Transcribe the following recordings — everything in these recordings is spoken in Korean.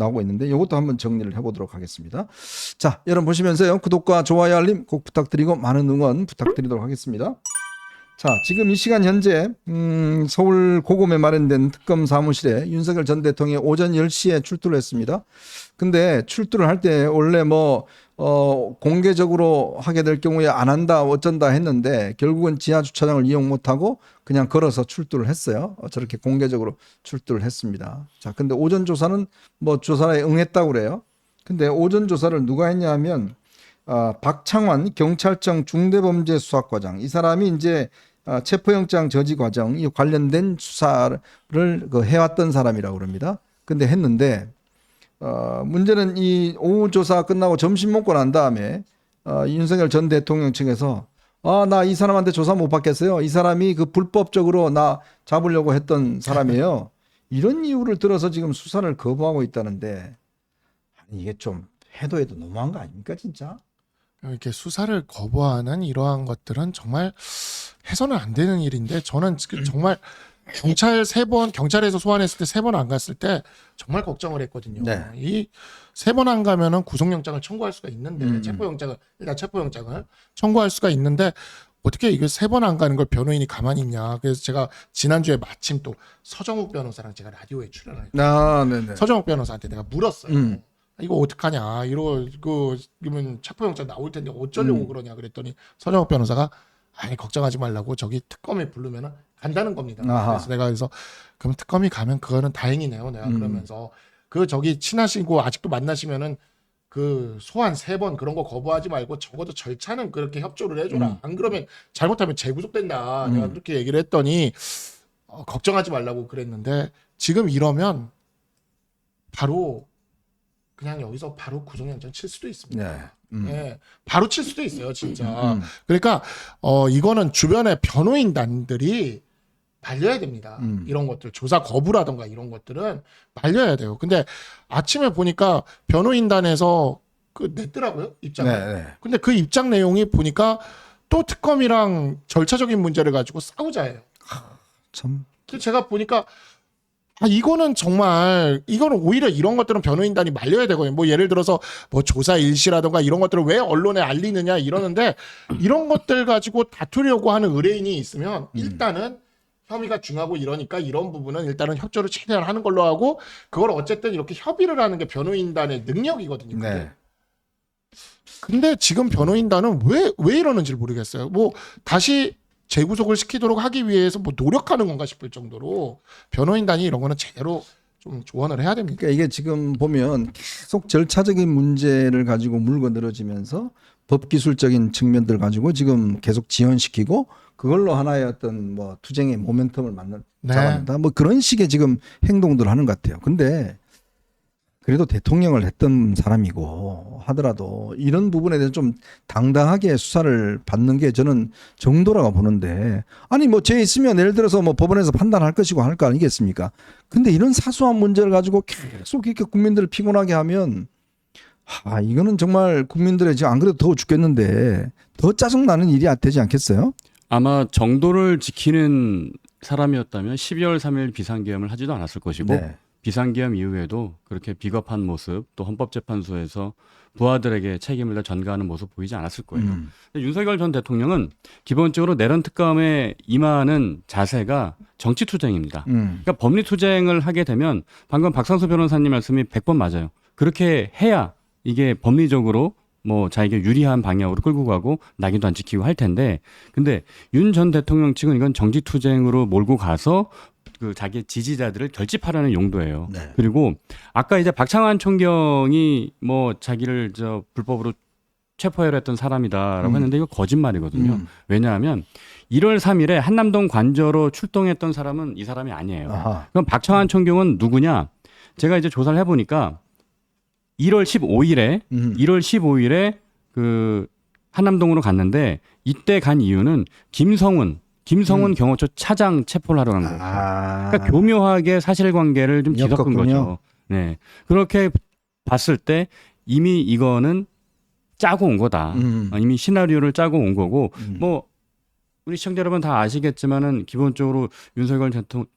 나오고 있는데 이것도 한번 정리를 해보도록 하겠습니다. 자, 여러분 보시면서요. 구독과 좋아요 알림 꼭 부탁드리고 많은 응원 부탁드리도록 하겠습니다. 자, 지금 이 시간 현재 서울 고검에 마련된 특검 사무실에 윤석열 전 대통령이 오전 10시에 출두를 했습니다. 근데 출두를 할 때 원래 공개적으로 하게 될 경우에 안 한다 어쩐다 했는데 결국은 지하 주차장을 이용 못하고 그냥 걸어서 출두를 했어요. 저렇게 공개적으로 출두를 했습니다. 자, 근데 오전 조사는 조사에 응했다고 그래요. 근데 오전 조사를 누가 했냐 하면 박창환 경찰청 중대범죄수사과장, 이 사람이 이제 체포영장 저지 과정 이 관련된 수사를 해왔던 사람이라고 그럽니다. 근데 했는데 문제는 이 오후 조사 끝나고 점심 먹고 난 다음에 윤석열 전 대통령 측에서 나 이 사람한테 조사 못 받겠어요. 이 사람이 그 불법적으로 나 잡으려고 했던 사람이에요. 이런 이유를 들어서 지금 수사를 거부하고 있다는데 아니 이게 좀 해도 너무한 거 아닙니까 진짜? 이렇게 수사를 거부하는 이러한 것들은 정말 해서는 안 되는 일인데 저는 정말 경찰에서 소환했을 때 3번 안 갔을 때 정말 걱정을 했거든요. 네. 이 3번 안 가면은 구속영장을 청구할 수가 있는데 체포영장을 청구할 수가 있는데 어떻게 이게 3번 안 가는 걸 변호인이 가만히 있냐. 그래서 제가 지난주에 마침 또 서정욱 변호사랑 제가 라디오에 출연을 했거든요. 네네. 서정욱 변호사한테 내가 물었어요. 이거 어떡하냐. 이러면 체포영장 나올 텐데 어쩌려고 그러냐 그랬더니 서정욱 변호사가 아니 걱정하지 말라고 저기 특검에 부르면은 간다는 겁니다. 그래서 그럼 특검이 가면 그거는 다행이네요. 내가 그러면서 저기 친하시고 아직도 만나시면은 그 소환 3번 그런 거 거부하지 말고 적어도 절차는 그렇게 협조를 해줘라. 안 그러면 잘못하면 재구속된다. 내가 그렇게 얘기를 했더니 걱정하지 말라고 그랬는데 지금 이러면 바로 그냥 여기서 바로 구속영장 칠 수도 있습니다. 네, 바로 칠 수도 있어요, 진짜. 그러니까 이거는 주변의 변호인단들이 말려야 됩니다. 이런 것들 조사 거부라던가 이런 것들은 말려야 돼요. 근데 아침에 보니까 변호인단에서 냈더라고요, 입장을. 네. 근데 그 입장 내용이 보니까 또 특검이랑 절차적인 문제를 가지고 싸우자예요. 참. 그래서 제가 보니까 이거는 오히려 이런 것들은 변호인단이 말려야 되거든요. 예를 들어서 조사 일시라든가 이런 것들을 왜 언론에 알리느냐 이러는데 이런 것들 가지고 다투려고 하는 의뢰인이 있으면 일단은 혐의가 중하고 이러니까 이런 부분은 일단은 협조를 최대한 하는 걸로 하고 그걸 어쨌든 이렇게 협의를 하는 게 변호인단의 능력이거든요. 네. 근데 지금 변호인단은 왜 이러는지 모르겠어요. 다시 재구속을 시키도록 하기 위해서 노력하는 건가 싶을 정도로 변호인단이 이런 거는 제대로 좀 조언을 해야 됩니다. 그러니까 이게 지금 보면 계속 절차적인 문제를 가지고 물고 늘어지면서 법기술적인 측면들 가지고 지금 계속 지연시키고 그걸로 하나의 어떤 투쟁의 모멘텀을 잡아낸다. 그런 식의 지금 행동들을 하는 것 같아요. 근데 그래도 대통령을 했던 사람이고 하더라도 이런 부분에 대해서 좀 당당하게 수사를 받는 게 저는 정도라고 보는데 아니 죄 있으면 예를 들어서 법원에서 판단할 것이고 할 거 아니겠습니까? 근데 이런 사소한 문제를 가지고 계속 이렇게 국민들을 피곤하게 하면 이거는 정말 국민들의 지금 안 그래도 더워 죽겠는데 더 짜증나는 일이 되지 않겠어요? 아마 정도를 지키는 사람이었다면 12월 3일 비상계엄을 하지도 않았을 것이고 네. 비상계엄 이후에도 그렇게 비겁한 모습 또 헌법재판소에서 부하들에게 책임을 다 전가하는 모습 보이지 않았을 거예요. 윤석열 전 대통령은 기본적으로 내란 특검에 임하는 자세가 정치투쟁입니다. 그러니까 법리투쟁을 하게 되면 방금 박상수 변호사님 말씀이 100번 맞아요. 그렇게 해야 이게 법리적으로 자에게 유리한 방향으로 끌고 가고 낙인도 안 찍히고 할 텐데 근데 윤 전 대통령 측은 이건 정치투쟁으로 몰고 가서 자기 지지자들을 결집하라는 용도예요. 네. 그리고 아까 이제 박창환 총경이 자기를 불법으로 체포하려 했던 사람이다라고 했는데 이거 거짓말이거든요. 왜냐하면 1월 3일에 한남동 관저로 출동했던 사람은 이 사람이 아니에요. 그럼 박창환 총경은 누구냐? 제가 이제 조사를 해보니까 1월 15일에 그 한남동으로 갔는데 이때 간 이유는 김성훈 경호처 차장 체포를 하러 간 거예요. 그러니까 교묘하게 사실관계를 좀 뒤섞은 거죠. 네. 그렇게 봤을 때 이미 이거는 짜고 온 거다. 이미 시나리오를 짜고 온 거고 우리 시청자 여러분 다 아시겠지만은 기본적으로 윤석열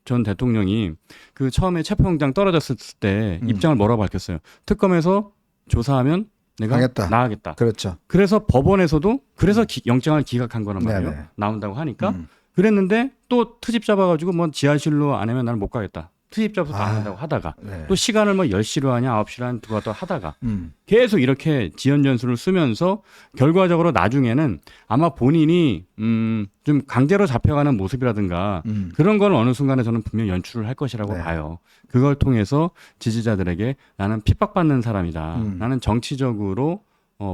전 대통령이 그 처음에 체포영장 떨어졌을 때 입장을 뭐라고 밝혔어요. 특검에서 조사하면 내가 하겠다. 나가겠다. 그렇죠. 그래서 법원에서도 그래서 영장을 기각한 거란 말이에요. 네네. 나온다고 하니까 그랬는데 또 트집 잡아가지고 뭐 지하실로 안 하면 나는 못 가겠다. 트집 잡아서 안 한다고 하다가 네. 또 시간을 뭐 10시로 하냐 9시로 하냐 누가 또 하다가 음. 계속 이렇게 지연전술을 쓰면서 결과적으로 나중에는 아마 본인이 좀 강제로 잡혀가는 모습이라든가 그런 걸 어느 순간에 저는 분명 연출을 할 것이라고 네. 봐요. 그걸 통해서 지지자들에게 나는 핍박받는 사람이다. 나는 정치적으로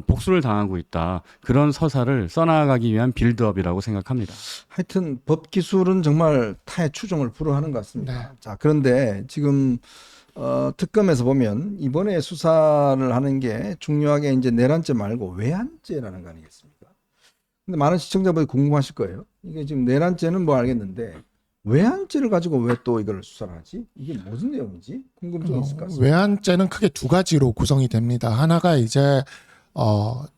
복수를 당하고 있다. 그런 서사를 써나가기 위한 빌드업이라고 생각합니다. 하여튼 법 기술은 정말 타의 추종을 불허하는 것 같습니다. 네. 자, 그런데 지금 특검에서 보면 이번에 수사를 하는 게 중요하게 이제 내란죄 말고 외환죄라는 거 아니겠습니까? 근데 많은 시청자분들이 궁금하실 거예요. 이게 지금 내란죄는 뭐 알겠는데 외환죄를 가지고 왜 또 이걸 수사를 하지? 이게 무슨 내용이지? 궁금증이 있을 것 같습니다. 외환죄는 크게 두 가지로 구성이 됩니다. 하나가 이제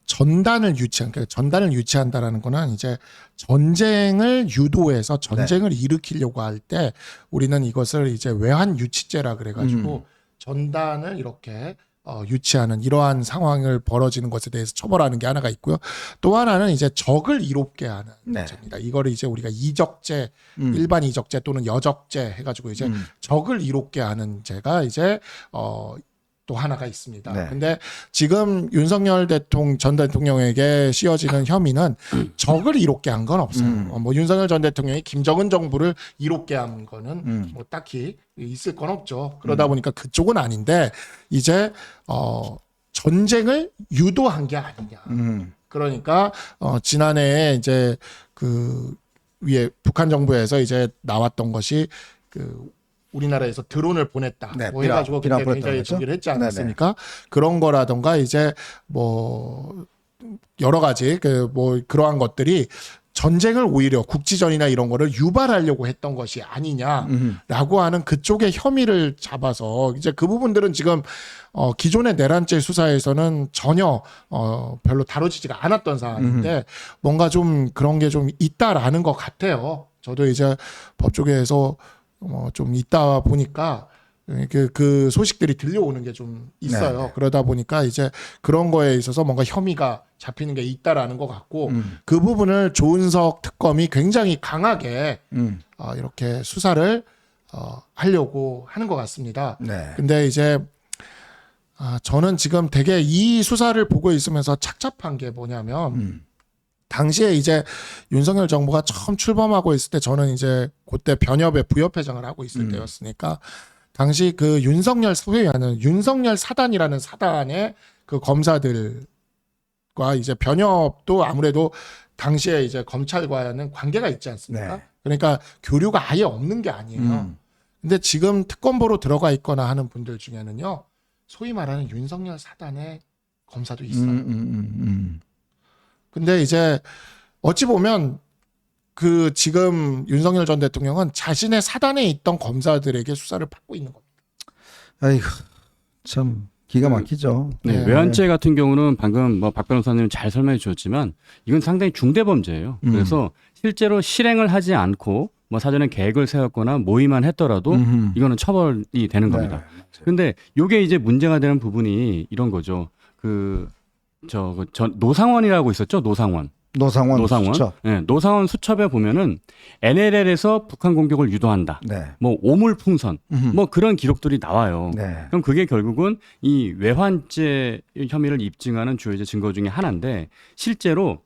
전단을 유치한, 그러니까 전단을 유치한다라는 거는 이제 전쟁을 유도해서 전쟁을 일으키려고 할 때 우리는 이것을 이제 외환 유치죄라 그래가지고 전단을 이렇게 유치하는 이러한 상황을 벌어지는 것에 대해서 처벌하는 게 하나가 있고요. 또 하나는 이제 적을 이롭게 하는 네. 죄입니다. 이거를 이제 우리가 이적죄, 일반 이적죄 또는 여적죄 해가지고 이제 적을 이롭게 하는 죄가 이제 또 하나가 있습니다. 네. 근데 지금 윤석열 전 대통령에게 씌워지는 혐의는 적을 이롭게 한 건 없어요. 뭐 윤석열 전 대통령이 김정은 정부를 이롭게 한 거는 뭐 딱히 있을 건 없죠. 그러다 보니까 그쪽은 아닌데 이제 전쟁을 유도한 게 아니냐. 그러니까 지난해에 이제 그 위에 북한 정부에서 이제 나왔던 것이 그 우리나라에서 드론을 보냈다. 네, 뭐 해가지고 비난 그때 보냈다는 굉장히 거죠? 저기를 했지 않았습니까? 그런 거라던가 이제 뭐 여러 가지 뭐 그러한 것들이 전쟁을 오히려 국지전이나 이런 거를 유발하려고 했던 것이 아니냐라고 하는 그쪽의 혐의를 잡아서 이제 그 부분들은 지금 기존의 내란죄 수사에서는 전혀 별로 다뤄지지가 않았던 사안인데 뭔가 좀 그런 게 좀 있다라는 것 같아요. 저도 이제 법 쪽에서 좀 있다 보니까 그 소식들이 들려오는 게 좀 있어요. 네. 그러다 보니까 이제 그런 거에 있어서 뭔가 혐의가 잡히는 게 있다라는 것 같고 그 부분을 조은석 특검이 굉장히 강하게 이렇게 수사를 하려고 하는 것 같습니다. 네. 근데 이제 저는 지금 되게 이 수사를 보고 있으면서 착잡한 게 뭐냐면 당시에 이제 윤석열 정부가 처음 출범하고 있을 때 저는 이제 그때 변협의 부협회장을 하고 있을 때였으니까 당시 그 윤석열 소위 하는 윤석열 사단이라는 사단의 그 검사들과 이제 변협도 아무래도 당시에 이제 검찰과는 관계가 있지 않습니까? 네. 그러니까 교류가 아예 없는 게 아니에요. 근데 지금 특검보로 들어가 있거나 하는 분들 중에는요, 소위 말하는 윤석열 사단의 검사도 있어요. 근데 이제 어찌 보면 그 지금 윤석열 전 대통령은 자신의 사단에 있던 검사들에게 수사를 받고 있는 겁니다. 아이고, 참 기가 막히죠. 네, 네. 외환죄 같은 경우는 방금 뭐 박 변호사님 잘 설명해 주셨지만 이건 상당히 중대 범죄예요. 그래서 실제로 실행을 하지 않고 뭐 사전에 계획을 세웠거나 모의만 했더라도 이거는 처벌이 되는 겁니다. 근데 요게 이제 문제가 되는 부분이 이런 거죠. 노상원이라고 있었죠. 노상원 수첩. 네, 노상원 수첩에 보면은 NLL에서 북한 공격을 유도한다. 네. 뭐 오물풍선, 뭐 그런 기록들이 나와요. 네. 그럼 그게 결국은 이 외환죄 혐의를 입증하는 주요 증거 중에 하나인데 실제로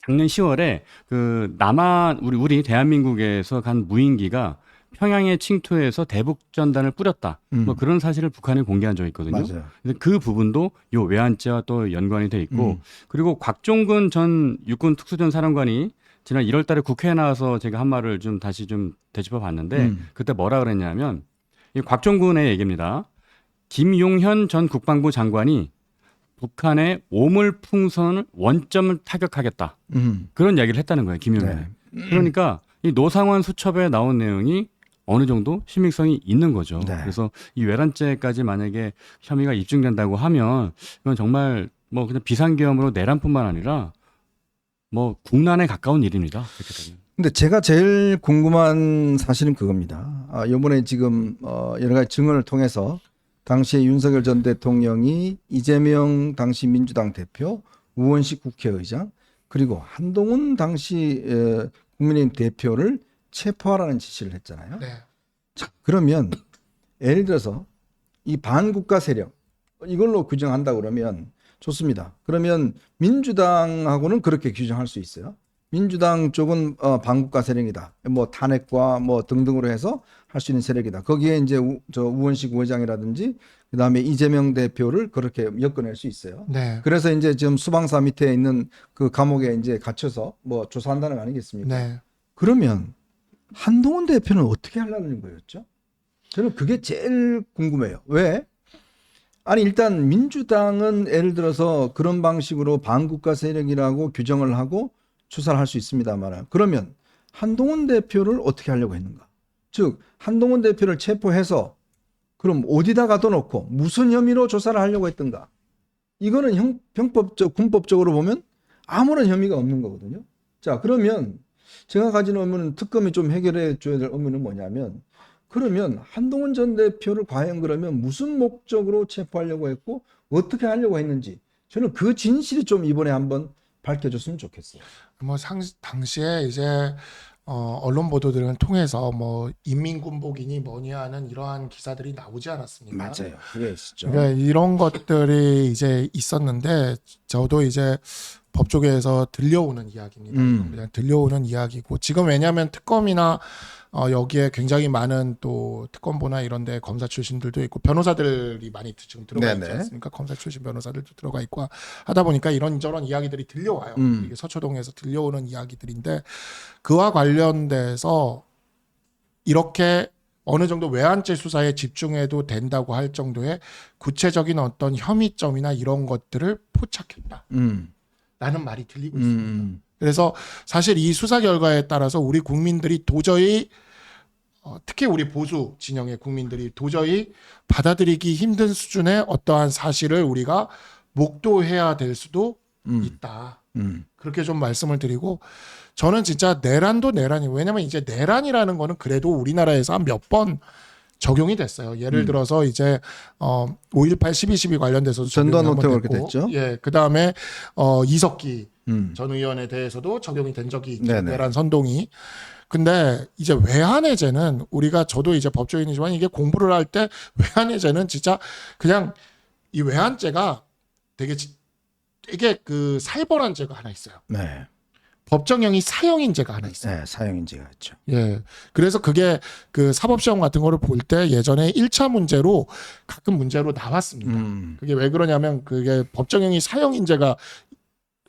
작년 10월에 그 남한 우리 대한민국에서 간 무인기가 평양에 침투해서 대북 전단을 뿌렸다. 뭐 그런 사실을 북한이 공개한 적이 있거든요. 맞아요. 그래서 그 부분도 요 외환죄와 또 연관이 돼 있고 그리고 곽종근 전 육군 특수전 사령관이 지난 1월 달에 국회에 나와서 제가 한 말을 좀 다시 좀 되짚어 봤는데 그때 뭐라 그랬냐면 이 곽종근의 얘기입니다. 김용현 전 국방부 장관이 북한의 오물풍선을 원점을 타격하겠다. 그런 이야기를 했다는 거예요. 김용현이. 그러니까 이 노상원 수첩에 나온 내용이 어느 정도 신빙성이 있는 거죠. 네. 그래서 이 외란죄까지 만약에 혐의가 입증된다고 하면 이건 정말 뭐 그냥 비상계엄으로 내란뿐만 아니라 뭐 국난에 가까운 일입니다. 그렇게 되면. 근데 제가 제일 궁금한 사실은 그겁니다. 이번에 지금 여러 가지 증언을 통해서 당시에 윤석열 전 대통령이 이재명 당시 민주당 대표, 우원식 국회의장, 그리고 한동훈 당시 국민의힘 대표를 체포하라는 지시를 했잖아요. 네. 자, 그러면 예를 들어서 이 반국가 세력 이걸로 규정한다 그러면 좋습니다. 그러면 민주당하고는 그렇게 규정할 수 있어요. 민주당 쪽은 반국가 세력이다. 뭐 탄핵과 뭐 등등으로 해서 할 수 있는 세력이다. 거기에 이제 우원식 의장이라든지 그다음에 이재명 대표를 그렇게 엮어낼 수 있어요. 네. 그래서 이제 지금 수방사 밑에 있는 그 감옥에 이제 갇혀서 뭐 조사한다는 거 아니겠습니까? 네. 그러면 한동훈 대표는 어떻게 하려는 거였죠? 저는 그게 제일 궁금해요. 왜? 아니 일단 민주당은 예를 들어서 그런 방식으로 반국가 세력이라고 규정을 하고 수사를 할 수 있습니다만 그러면 한동훈 대표를 어떻게 하려고 했는가? 즉 한동훈 대표를 체포해서 그럼 어디다 가둬놓고 무슨 혐의로 조사를 하려고 했던가? 이거는 군법적으로 보면 아무런 혐의가 없는 거거든요. 자 그러면 제가 가진 의문은 특검이 좀 해결해 줘야 될 의문은 뭐냐면 그러면 한동훈 전 대표를 과연 그러면 무슨 목적으로 체포하려고 했고 어떻게 하려고 했는지 저는 그 진실이 좀 이번에 한번 밝혀줬으면 좋겠어요. 뭐 당시에 이제 언론 보도들을 통해서 뭐 인민군복이니 뭐니 하는 이러한 기사들이 나오지 않았습니까? 그게 있었죠. 그러니까 이런 것들이 이제 있었는데 저도 이제 법조계에서 들려오는 이야기입니다. 그냥 들려오는 이야기고 지금 왜냐하면 특검이나 여기에 굉장히 많은 또 특검보나 이런데 검사 출신들도 있고 변호사들이 많이 지금 들어가 있지 네네. 않습니까? 검사 출신 변호사들도 들어가 있고 하다 보니까 이런저런 이야기들이 들려와요. 이게 서초동에서 들려오는 이야기들인데 그와 관련돼서 이렇게 어느 정도 외환죄 수사에 집중해도 된다고 할 정도의 구체적인 어떤 혐의점이나 이런 것들을 포착했다. 라는 말이 들리고 있습니다. 그래서 사실 이 수사 결과에 따라서 우리 국민들이 도저히 특히 우리 보수 진영의 국민들이 도저히 받아들이기 힘든 수준의 어떠한 사실을 우리가 목도해야 될 수도 있다. 그렇게 좀 말씀을 드리고 저는 진짜 내란도 내란이에요. 왜냐면 이제 내란이라는 거는 그래도 우리나라에서 한 몇 번 적용이 됐어요. 예를 들어서 이제 5.18 12.12 관련돼서 전두환 노태우 그렇게 됐죠. 예, 그 다음에 이석기 전 의원에 대해서도 적용이 된 적이 있죠. 네네. 내란 선동이. 근데 이제 외환해제는 우리가 저도 이제 법조인이지만 이게 공부를 할 때 외환해제는 진짜 그냥 이 외환죄가 되게 그 살벌한 죄가 하나 있어요. 네. 법정형이 사형인 죄가 하나 있어요. 네, 사형인지가 있죠. 예. 그래서 그게 그 사법시험 같은 거를 볼 때 예전에 1차 문제로 가끔 문제로 나왔습니다. 그게 왜 그러냐면 그게 법정형이 사형인죄가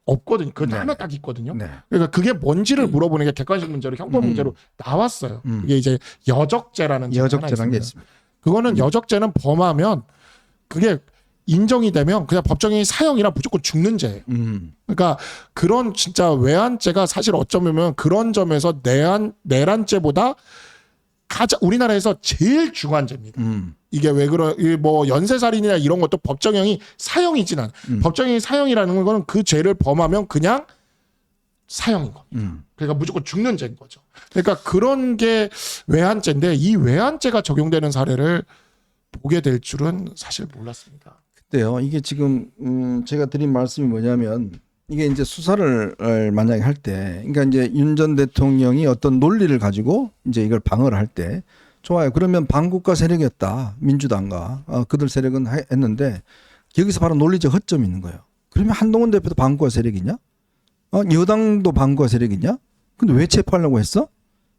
없거든요. 그건 네. 하나 딱 있거든요. 네. 그러니까 그게 뭔지를 물어보는 게 객관식 문제로 형법 문제로 나왔어요. 그게 이제 여적죄라는 죄가 하나 여적죄라는 게 있습니다. 있습니다. 그거는 여적죄는 범하면 그게 인정이 되면 그냥 법정형이 사형이라 무조건 죽는 죄예요. 그러니까 그런 진짜 외환죄가 사실 어쩌면 그런 점에서 내란죄보다 가장 우리나라에서 제일 중요한 죄입니다. 이게 왜 뭐 연쇄살인이나 이런 것도 법정형이 사형이진 않아. 법정형이 사형이라는 거는 그 죄를 범하면 그냥 사형인 겁니다. 그러니까 무조건 죽는 죄인 거죠. 그러니까 그런 게 외환죄인데 이 외환죄가 적용되는 사례를 보게 될 줄은 사실 몰랐습니다. 그때요. 이게 지금 제가 드린 말씀이 뭐냐면 이게 이제 수사를 만약에 할 때, 그러니까 이제 윤 전 대통령이 어떤 논리를 가지고 이제 이걸 방어를 할 때, 좋아요. 그러면 반국가 세력이었다. 민주당과 그들 세력은 했는데 여기서 바로 논리적 허점이 있는 거예요. 그러면 한동훈 대표도 반국가 세력이냐? 여당도 반국가 세력이냐? 근데 왜 체포하려고 했어?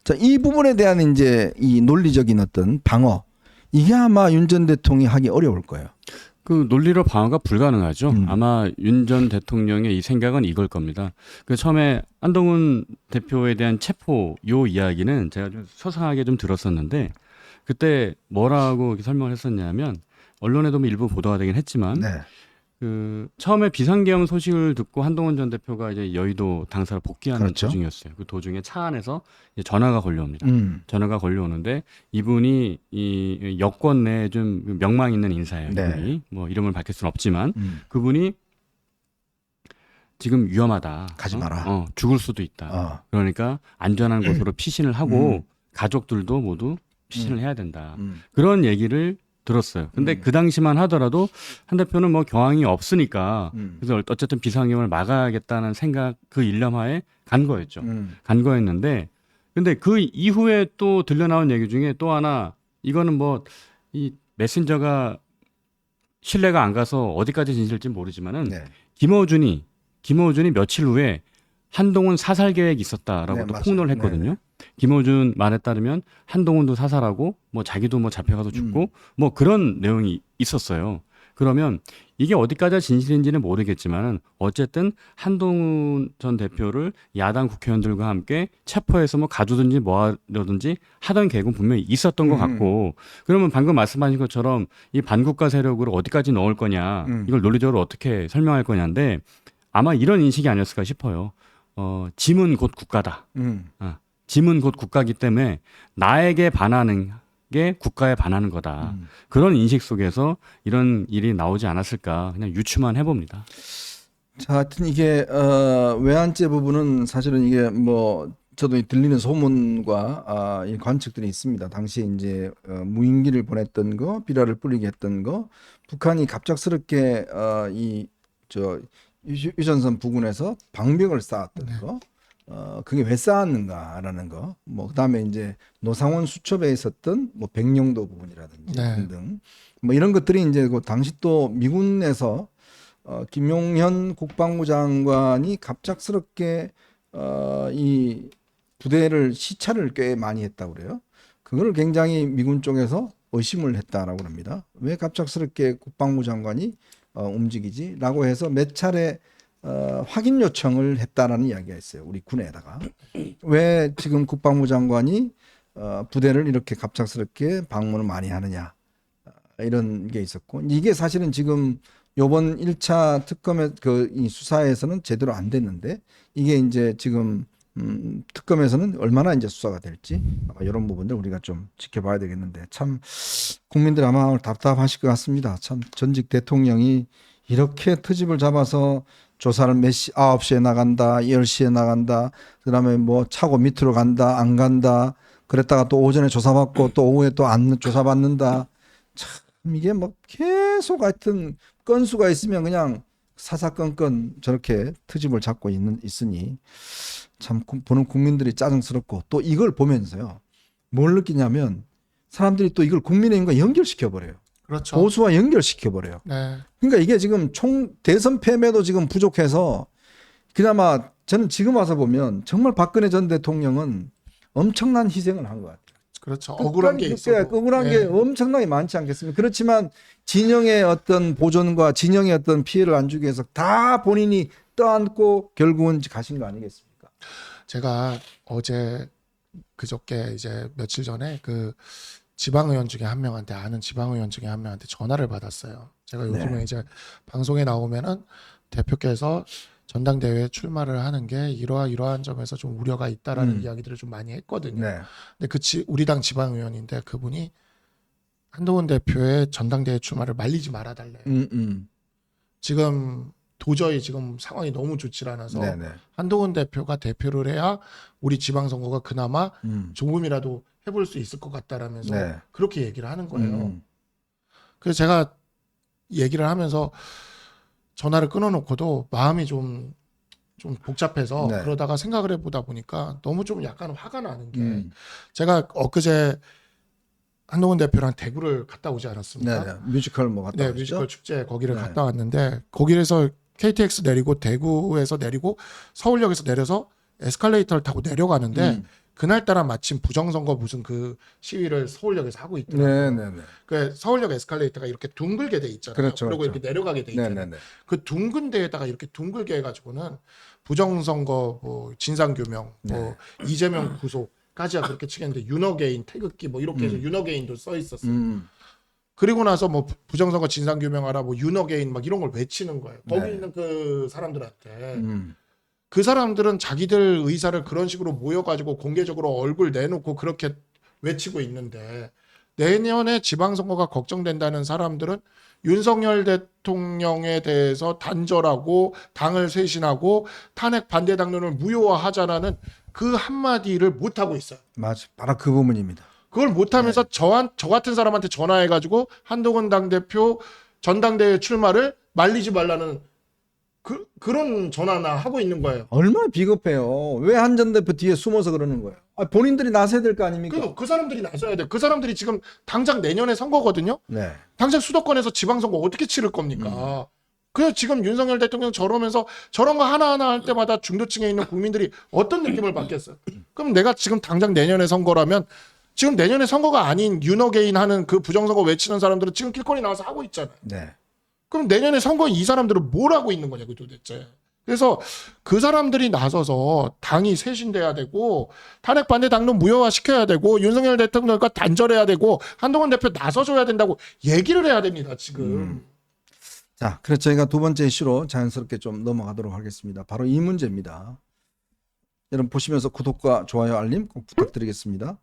자, 이 부분에 대한 이제 이 논리적인 어떤 방어, 이게 아마 윤 전 대통령이 하기 어려울 거예요. 그 논리로 방어가 불가능하죠. 아마 윤 전 대통령의 이 생각은 이걸 겁니다. 그 처음에 한동훈 대표에 대한 체포 요 이야기는 제가 좀 소상하게 좀 들었었는데 그때 뭐라고 이렇게 설명을 했었냐면 언론에도 뭐 일부 보도가 되긴 했지만 네. 그 처음에 비상계엄 소식을 듣고 한동훈 전 대표가 이제 여의도 당사로 복귀하는 그렇죠. 도중이었어요. 그 도중에 차 안에서 이제 전화가 걸려옵니다. 음. 전화가 걸려오는데 이분이 이 여권 내에 좀 명망 있는 인사예요. 네. 이분이 뭐 이름을 밝힐 수는 없지만 그분이 지금 위험하다. 가지 마라. 죽을 수도 있다. 어. 그러니까 안전한 곳으로 피신을 하고 가족들도 모두 피신을 해야 된다. 그런 얘기를 들었어요. 근데 그 당시만 하더라도 한 대표는 뭐 경황이 없으니까 그래서 어쨌든 비상경을 막아야겠다는 생각 그 일념하에 간 거였죠. 간 거였는데 근데 그 이후에 또 들려나온 얘기 중에 또 하나 이거는 뭐 이 메신저가 신뢰가 안 가서 어디까지 진실일지 모르지만은 네. 김어준이 며칠 후에 한동훈 사살 계획이 있었다라고 네, 또 맞아요. 폭로를 했거든요. 김어준 말에 따르면 한동훈도 사살하고 뭐 자기도 뭐 잡혀가서 죽고 뭐 그런 내용이 있었어요. 그러면 이게 어디까지 진실인지는 모르겠지만은 어쨌든 한동훈 전 대표를 야당 국회의원들과 함께 체포해서 뭐 가두든지 뭐 하려든지 하던 계획은 분명히 있었던 것 같고 그러면 방금 말씀하신 것처럼 이 반국가 세력을 어디까지 넣을 거냐 이걸 논리적으로 어떻게 설명할 거냐인데 아마 이런 인식이 아니었을까 싶어요. 짐은 곧 국가다. 짐은 곧 국가이기 때문에 나에게 반하는 게 국가에 반하는 거다. 그런 인식 속에서 이런 일이 나오지 않았을까 그냥 유추만 해봅니다. 자, 하여튼 이게 외환죄 부분은 사실은 이게 뭐 저도 들리는 소문과 이 관측들이 있습니다. 당시에 이제 무인기를 보냈던 거, 비라를 뿌리게 했던 거, 북한이 갑작스럽게 이저 유전선 부근에서 방벽을 쌓았던 거. 그게 왜 쌓았는가라는 거, 뭐 그다음에 이제 노상원 수첩에 있었던 뭐 백령도 부분이라든지 네. 등등, 뭐 이런 것들이 이제 그 당시 또 미군에서 김용현 국방부 장관이 갑작스럽게 이 부대를 시찰을 꽤 많이 했다고 그래요. 그걸 굉장히 미군 쪽에서 의심을 했다라고 합니다. 왜 갑작스럽게 국방부 장관이 움직이지?라고 해서 몇 차례 확인 요청을 했다라는 이야기가 있어요. 우리 군에다가. 왜 지금 국방부 장관이 부대를 이렇게 갑작스럽게 방문을 많이 하느냐. 이런 게 있었고. 이게 사실은 지금 요번 1차 특검의 이 수사에서는 제대로 안 됐는데 이게 이제 지금 특검에서는 얼마나 이제 수사가 될지 아마 이런 부분들 우리가 좀 지켜봐야 되겠는데 참 국민들 아마 답답하실 것 같습니다. 참 전직 대통령이 이렇게 트집을 잡아서 조사를 9시에 나간다, 10시에 나간다, 그 다음에 뭐 차고 밑으로 간다, 안 간다, 그랬다가 또 오전에 조사받고 또 오후에 또 안 조사받는다. 참 이게 뭐 계속 하여튼 건수가 있으면 그냥 사사건건 저렇게 트집을 잡고 있으니 참 보는 국민들이 짜증스럽고 또 이걸 보면서요. 뭘 느끼냐면 사람들이 또 이걸 국민의힘과 연결시켜버려요. 그렇죠. 보수와 연결시켜버려요. 네. 그러니까 이게 지금 대선 패배도 지금 부족해서 그나마 저는 지금 와서 보면 정말 박근혜 전 대통령은 엄청난 희생을 한 것 같아요. 그렇죠. 억울한 게 있어도. 억울한 게 엄청나게 많지 않겠습니까? 그렇지만 진영의 어떤 보존과 진영의 어떤 피해를 안 주기 위해서 다 본인이 떠안고 결국은 가신 거 아니겠습니까? 제가 그저께 이제 며칠 전에 그 지방의원 중에 한 명한테 아는 지방의원 중에 한 명한테 전화를 받았어요. 제가 요즘에 이제 방송에 나오면은 대표께서 전당대회에 출마를 하는 게 이러한 점에서 좀 우려가 있다라는 이야기들을 좀 많이 했거든요. 네. 근데 우리 당 지방의원인데 그분이 한동훈 대표의 전당대회 출마를 말리지 말아달래요. 지금 도저히 지금 상황이 너무 좋지 않아서 네네. 한동훈 대표가 대표를 해야 우리 지방선거가 그나마 조금이라도 해볼 수 있을 것 같다라면서 네. 그렇게 얘기를 하는 거예요. 그래서 제가 얘기를 하면서 전화를 끊어놓고도 마음이 좀 복잡해서 네. 그러다가 생각을 해보다 보니까 너무 좀 약간 화가 나는 게 제가 엊그제 한동훈 대표랑 대구를 갔다 오지 않았습니까? 네. 뮤지컬 뭐 갔다 네, 오셨죠? 뮤지컬 축제 거기를 네. 갔다 왔는데 거기에서 KTX 내리고 대구에서 내리고 서울역에서 내려서 에스컬레이터를 타고 내려가는데 그날따라 마침 부정선거 무슨 그 시위를 서울역에서 하고 있더라고요. 네네네. 그 서울역 에스컬레이터가 이렇게 둥글게 돼 있잖아요. 그렇죠, 그리고 그렇죠. 이렇게 내려가게 돼 있잖아요. 네네네. 그 둥근 데에다가 이렇게 둥글게 해가지고는 부정선거 뭐 진상규명 뭐 이재명 구속까지야 그렇게 치겠는데 윤어게인 태극기 뭐 이렇게 해서 윤어게인도 써 있었어요. 그리고 나서 뭐 부정선거 진상규명하라 뭐 윤어게인 막 이런 걸 외치는 거예요. 거기 네. 있는 그 사람들한테. 그 사람들은 자기들 의사를 그런 식으로 모여가지고 공개적으로 얼굴 내놓고 그렇게 외치고 있는데 내년에 지방선거가 걱정된다는 사람들은 윤석열 대통령에 대해서 단절하고 당을 쇄신하고 탄핵 반대 당론을 무효화하자라는 그 한마디를 못하고 있어요. 맞아. 바로 그 부분입니다. 그걸 못하면서 저 같은 사람한테 전화해가지고 한동훈 당대표 전당대회 출마를 말리지 말라는 그런 전화나 하고 있는 거예요. 얼마나 비겁해요. 왜 한 전 대표 뒤에 숨어서 그러는 거예요? 본인들이 나서야 될 거 아닙니까? 그 사람들이 나서야 돼. 그 사람들이 지금 당장 내년에 선거거든요. 네. 당장 수도권에서 지방선거 어떻게 치를 겁니까? 그래서 지금 윤석열 대통령 저러면서 저런 거 하나하나 할 때마다 중도층에 있는 국민들이 어떤 느낌을 받겠어요? 그럼 내가 지금 당장 내년에 선거라면 지금 내년에 선거가 아닌 윤어게인 하는 그 부정선거 외치는 사람들은 지금 길거리 나와서 하고 있잖아요. 네. 그럼 내년에 선거인 이 사람들은 뭘 하고 있는 거냐고 도대체. 그래서 그 사람들이 나서서 당이 쇄신돼야 되고 탄핵 반대 당론 무효화 시켜야 되고 윤석열 대통령과 단절해야 되고 한동훈 대표 나서줘야 된다고 얘기를 해야 됩니다 지금. 자, 그래서 저희가 두 번째 이슈로 자연스럽게 좀 넘어가도록 하겠습니다. 바로 이 문제입니다. 여러분 보시면서 구독과 좋아요, 알림 꼭 부탁드리겠습니다.